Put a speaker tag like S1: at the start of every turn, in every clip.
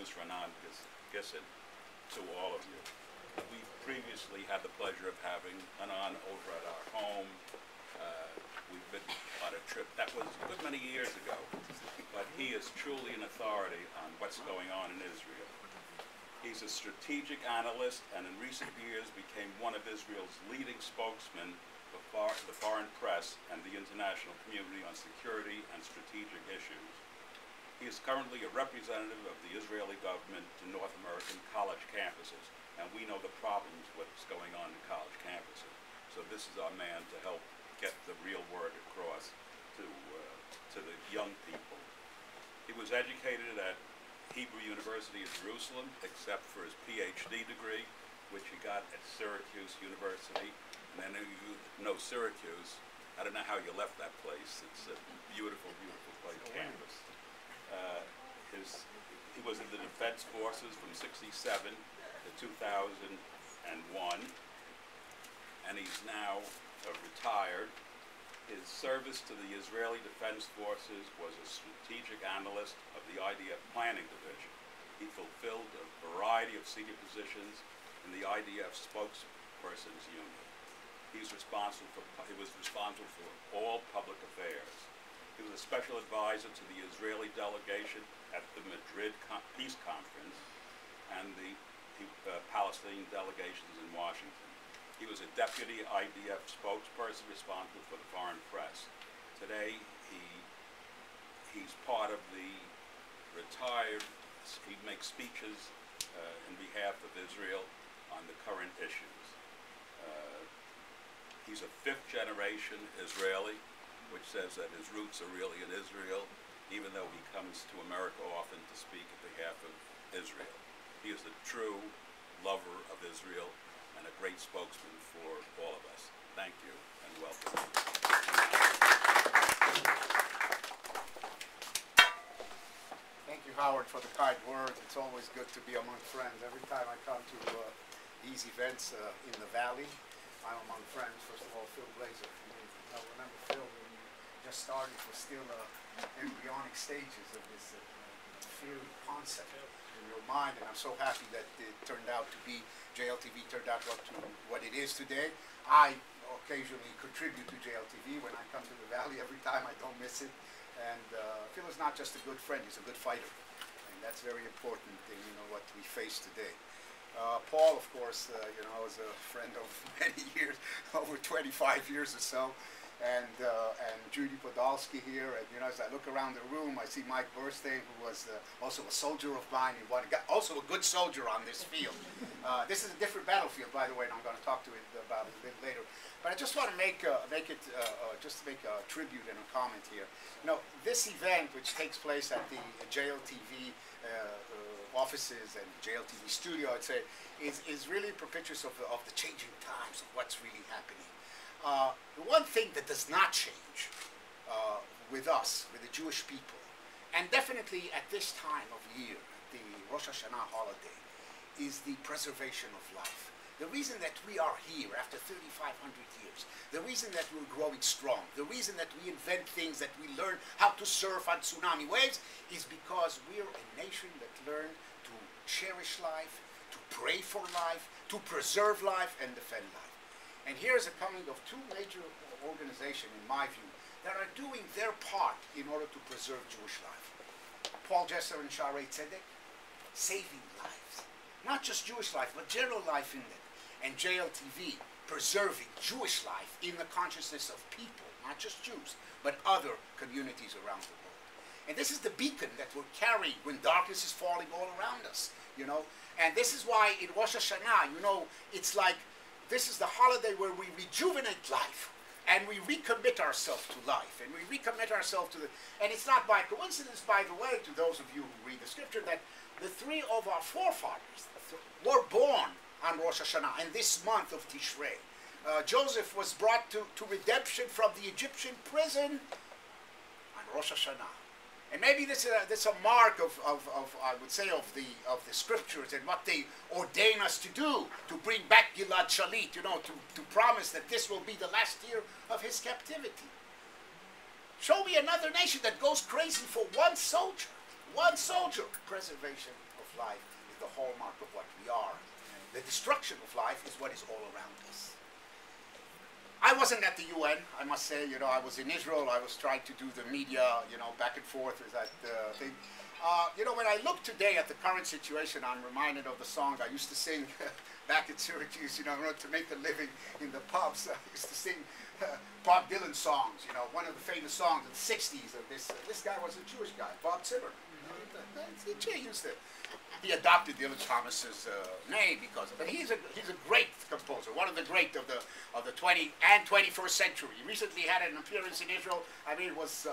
S1: introduce Raanan Gissin to all of you. We previously had the pleasure of having Raanan over at our home. We've been on a trip that was a good many years ago, but he is truly an authority on what's going on in Israel. He's a strategic analyst and in recent years became one of Israel's leading spokesmen for the foreign press and the international community on security and strategic issues. He is currently a representative of the Israeli government to North American college campuses, and we know the problems with what's going on in college campuses. So this is our man to help get the real word across to the young people. He was educated at Hebrew University of Jerusalem, except for his PhD degree, which he got at Syracuse University. And then you know Syracuse, I don't know how you left that place. It's a beautiful, beautiful place, campus. He was in the Defense Forces from '67 to 2001, and he's now retired. His service to the Israeli Defense Forces was a strategic analyst of the IDF Planning Division. He fulfilled a variety of senior positions in the IDF spokesperson's unit. He was responsible for all public affairs. He was a special advisor to the Israeli delegation at the Madrid Peace Conference and the Palestinian delegations in Washington. He was a deputy IDF spokesperson responsible for the foreign press. Today, he's part of the retired. He makes speeches in behalf of Israel on the current issues. He's a fifth-generation Israeli, which says that his roots are really in Israel, even though he comes to America often to speak on behalf of Israel. He is a true lover of Israel and a great spokesman for all of us. Thank you and welcome.
S2: Thank you, Howard, for the kind words. It's always good to be among friends. Every time I come to these events in the Valley, I'm among friends. First of all, Phil Blazer. I remember Phil when you just started was still embryonic stages of this theory concept in your mind, and I'm so happy that it turned out to be, JLTV turned out what it is today. I occasionally contribute to JLTV when I come to the Valley every time. I don't miss it. And Phil is not just a good friend, he's a good fighter. And that's very important in what we face today. Paul, of course, is a friend of many years, over 25 years or so. And Judy Podolsky here, and as I look around the room, I see Mike Burstein, who was also a soldier of mine, also a good soldier on this field. This is a different battlefield, by the way, and I'm going to talk to it about it a bit later. But I just want to make a tribute and a comment here. This event, which takes place at the JLTV offices and JLTV studio, I'd say, is really propitious of the changing times, of what's really happening. The one thing that does not change with us, with the Jewish people, and definitely at this time of year, the Rosh Hashanah holiday, is the preservation of life. The reason that we are here after 3,500 years, the reason that we're growing strong, the reason that we invent things, that we learn how to surf on tsunami waves, is because we're a nation that learned to cherish life, to pray for life, to preserve life, and defend life. And here's a coming of two major organizations, in my view, that are doing their part in order to preserve Jewish life. Paul Jesser and Shaare Zedek, saving lives. Not just Jewish life, but general life in it. And JLTV, preserving Jewish life in the consciousness of people, not just Jews, but other communities around the world. And this is the beacon that we're carrying when darkness is falling all around us, And this is why in Rosh Hashanah, it's like, this is the holiday where we rejuvenate life and we recommit ourselves to life and we recommit ourselves to and it's not by coincidence, by the way, to those of you who read the scripture, that the three of our forefathers were born on Rosh Hashanah in this month of Tishrei. Joseph was brought to redemption from the Egyptian prison on Rosh Hashanah. And maybe this is a mark of I would say of the scriptures and what they ordain us to do, to bring back Gilad Shalit, to promise that this will be the last year of his captivity. Show me another nation that goes crazy for one soldier, preservation of life is the hallmark of what we are. The destruction of life is what is all around us. I wasn't at the UN, I must say. You know, I was in Israel. I was trying to do the media, you know, back and forth with that thing. You know, when I look today at the current situation, I'm reminded of the song I used to sing back in Syracuse, you know, in order to make a living in the pubs. I used to sing Bob Dylan songs, you know, one of the famous songs in the 60s of this guy was a Jewish guy, Bob Zimmer. He adopted Dylan Thomas's name because of it. He's a great composer, one of the great of the 20th and 21st century. He recently had an appearance in Israel. I mean, it was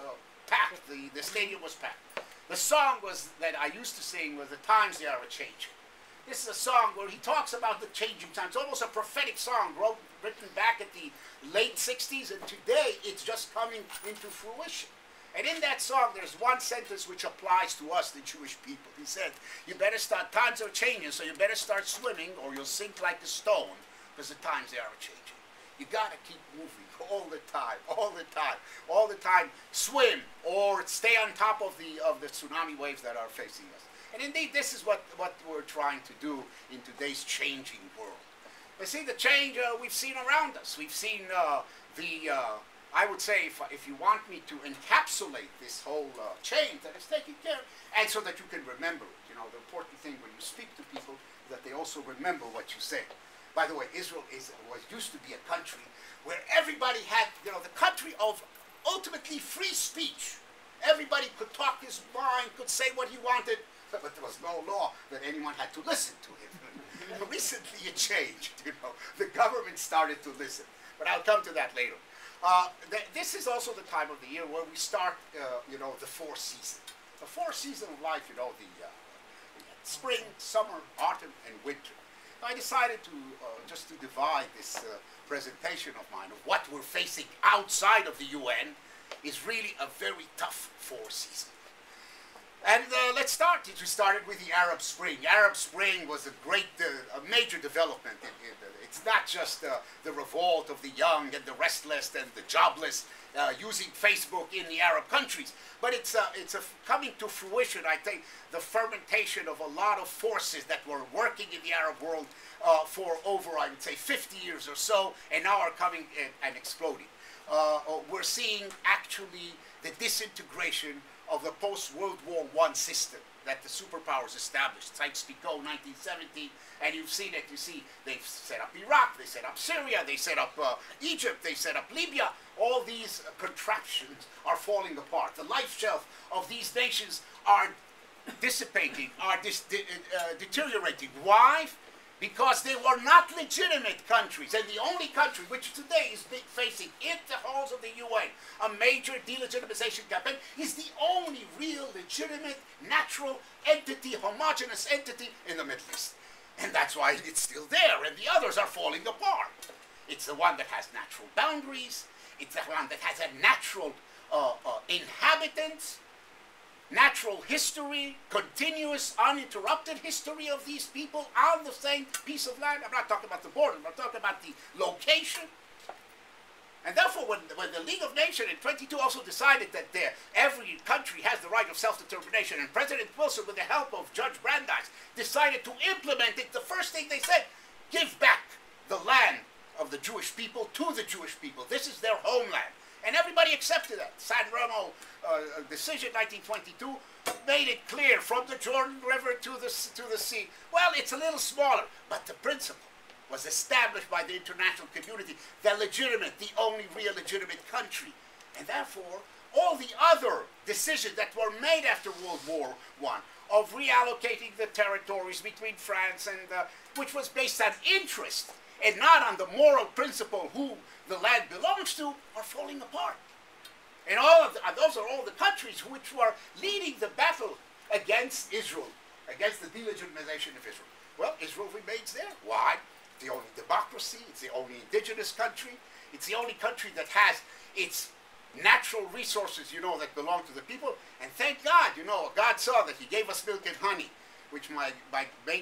S2: packed. The stadium was packed. The song that I used to sing was "The Times They Are A-Changing." This is a song where he talks about the changing times. It's almost a prophetic song written back at the late 60s, and today it's just coming into fruition. And in that song, there's one sentence which applies to us, the Jewish people. He said, you better start, times are changing, so you better start swimming or you'll sink like a stone, because the times they are changing. You got to keep moving all the time, all the time, all the time. Swim or stay on top of the tsunami waves that are facing us. And indeed, this is what we're trying to do in today's changing world. You see, the change we've seen around us. We've seen I would say, if you want me to encapsulate this whole change that is taking care, and so that you can remember it. You know, the important thing when you speak to people is that they also remember what you say. By the way, Israel used to be a country where everybody had, you know, the country of ultimately free speech. Everybody could talk his mind, could say what he wanted, but there was no law that anyone had to listen to him. Recently it changed, you know. The government started to listen. But I'll come to that later. This is also the time of the year where we start, you know, the four seasons. The four seasons of life, you know, the spring, summer, autumn, and winter. I decided to just to divide this presentation of mine of what we're facing outside of the UN is really a very tough four seasons. And let's start. We started with the Arab Spring. Arab Spring was a great, a major development. It's not just the revolt of the young and the restless and the jobless using Facebook in the Arab countries, but it's coming to fruition, I think, the fermentation of a lot of forces that were working in the Arab world for over, I would say, 50 years or so, and now are coming and exploding. We're seeing actually the disintegration of the post-World War I system that the superpowers established, Sykes-Picot, 1970, and you've seen it. You see, they've set up Iraq, they set up Syria, they set up Egypt, they set up Libya. All these contraptions are falling apart. The life shelf of these nations are dissipating, are deteriorating. Why? Because they were not legitimate countries, and the only country which today is facing in the halls of the UN a major delegitimization campaign is the only real legitimate natural entity, homogeneous entity in the Middle East. And that's why it's still there, and the others are falling apart. It's the one that has natural boundaries, it's the one that has a natural inhabitants, natural history, continuous, uninterrupted history of these people on the same piece of land. I'm not talking about the border, I'm talking about the location. And therefore, when the League of Nations in 22 also decided that every country has the right of self-determination, and President Wilson, with the help of Judge Brandeis, decided to implement it, the first thing they said, give back the land of the Jewish people to the Jewish people. This is their homeland. And everybody accepted that. San Remo decision 1922 made it clear from the Jordan River to the sea. Well, it's a little smaller, but the principle was established by the international community, the legitimate, the only real legitimate country. And therefore, all the other decisions that were made after World War I of reallocating the territories between France and, which was based on interest and not on the moral principle who the land belongs to, are falling apart. And those are all the countries which were leading the battle against Israel, against the delegitimization of Israel. Well, Israel remains there. Why? It's the only democracy, it's the only indigenous country, it's the only country that has its natural resources, you know, that belong to the people. And thank God, you know, God saw that He gave us milk and honey, which made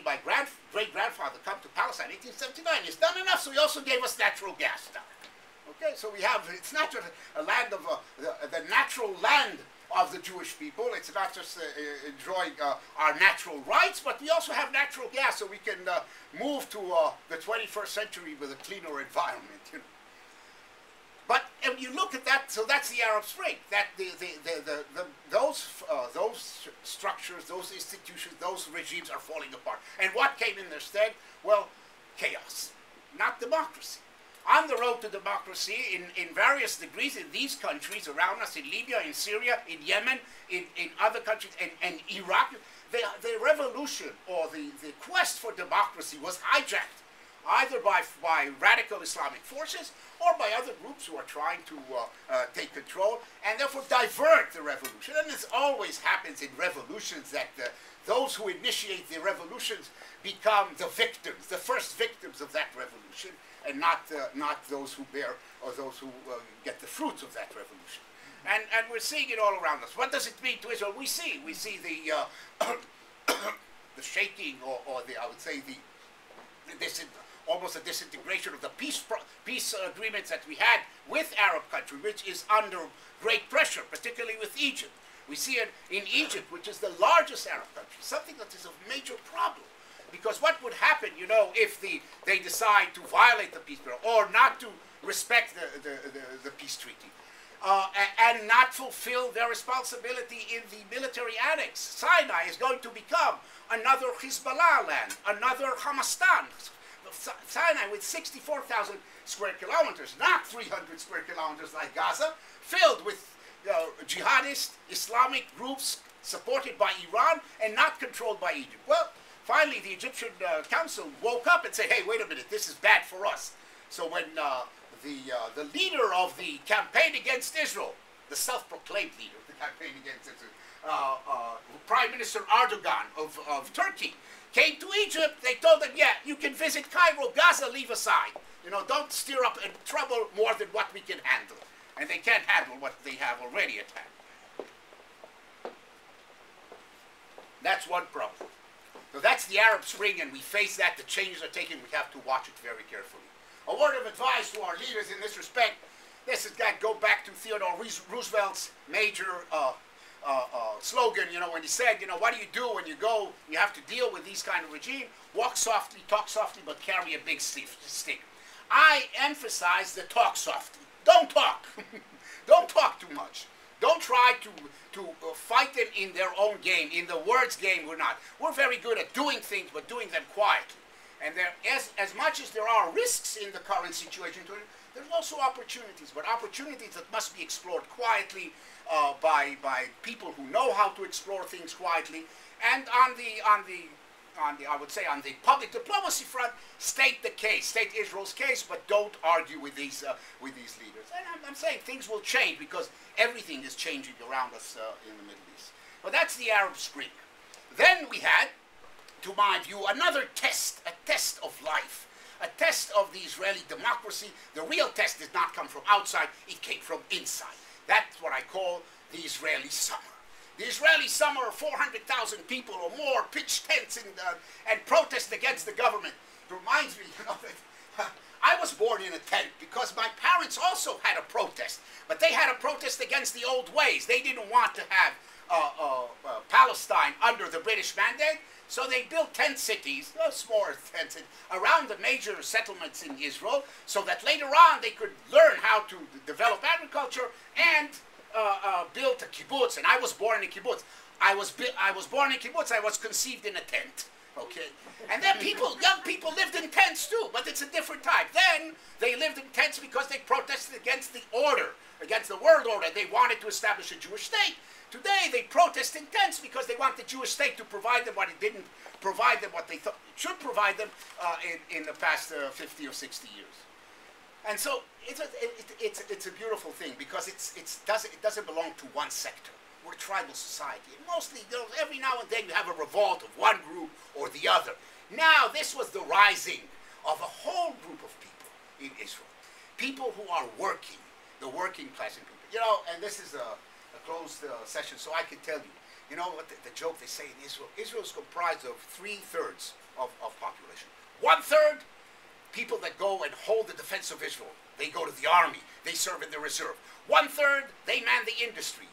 S2: my great-grandfather come to Palestine in 1879. He's done enough, so He also gave us natural gas down. Okay, so we have, it's not just a land of, the natural land of the Jewish people. It's not just enjoying our natural rights, but we also have natural gas, so we can move to the 21st century with a cleaner environment. You know. But when you look at that, so that's the Arab Spring. That those structures, those institutions, those regimes are falling apart. And what came in their stead? Well, chaos, not democracy. On the road to democracy, in various degrees, in these countries around us, in Libya, in Syria, in Yemen, in other countries, and Iraq, the revolution or the quest for democracy was hijacked, either by radical Islamic forces or by other groups who are trying to take control and therefore divert the revolution. And this always happens in revolutions, that those who initiate the revolutions become the victims, the first victims of that revolution, and not those who bear or those who get the fruits of that revolution. And we're seeing it all around us. What does it mean to Israel? We see the the shaking, or the, I would say, almost a disintegration of the peace agreements that we had with Arab countries, which is under great pressure, particularly with Egypt. We see it in Egypt, which is the largest Arab country, something that is a major problem. Because what would happen, you know, if they decide to violate the peace treaty or not to respect the peace treaty and not fulfill their responsibility in the military annex? Sinai is going to become another Hezbollah land, another Hamastan. Sinai with 64,000 square kilometers, not 300 square kilometers like Gaza, filled with jihadist Islamic groups supported by Iran and not controlled by Egypt. Well, finally, the Egyptian council woke up and said, hey, wait a minute, this is bad for us. So when the leader of the campaign against Israel, the self-proclaimed leader of the campaign against Israel, Prime Minister Erdogan of Turkey, came to Egypt, they told him, yeah, you can visit Cairo, Gaza, leave aside. You know, don't stir up trouble more than what we can handle. And they can't handle what they have already at hand. That's one problem. So that's the Arab Spring, and we face that. The changes are taken. We have to watch it very carefully. A word of advice to our leaders in this respect. This has got to go back to Theodore Roosevelt's major slogan, you know, when he said, you know, what do you do when you go, you have to deal with these kind of regime? Walk softly, talk softly, but carry a big stick. I emphasize the talk softly. Don't talk. Don't talk too much. Don't try to fight them in their own game. In the words game, we're not. We're very good at doing things, but doing them quietly. And there, as much as there are risks in the current situation, there's also opportunities, but opportunities that must be explored quietly by people who know how to explore things quietly. And on the I would say on the public diplomacy front, state the case, state Israel's case, but don't argue with these leaders. And I'm saying things will change because everything is changing around us in the Middle East. But that's the Arab Spring. Then we had, to my view, another test, a test of life, a test of the Israeli democracy. The real test did not come from outside, it came from inside. That's what I call the Israeli summer. The Israeli summer, 400,000 people or more pitched tents and protest against the government. It reminds me, you know, that I was born in a tent because my parents also had a protest, but they had a protest against the old ways. They didn't want to have Palestine under the British mandate, so they built tent cities, smaller tents, around the major settlements in Israel, so that later on they could learn how to develop agriculture and built a kibbutz. And I was born in a kibbutz. I was born in a kibbutz. I was conceived in a tent. Okay, and then young people lived in tents too, but it's a different type. Then they lived in tents because they protested against the order, against the world order. They wanted to establish a Jewish state. Today they protest in tents because they want the Jewish state to provide them what it didn't provide them, what they thought should provide them in the past 50 or 60 years. And so it's a beautiful thing because it doesn't belong to one sector. We're a tribal society. And mostly, you know, every now and then you have a revolt of one group or the other. Now this was the rising of a whole group of people in Israel. People who are working, the working class people. You know, and this is a closed session, so I can tell you. You know what the joke they say in Israel? Israel is comprised of 3/3 of population. 1/3 people that go and hold the defense of Israel. They go to the army. They serve in the reserve. 1/3 they man the industry.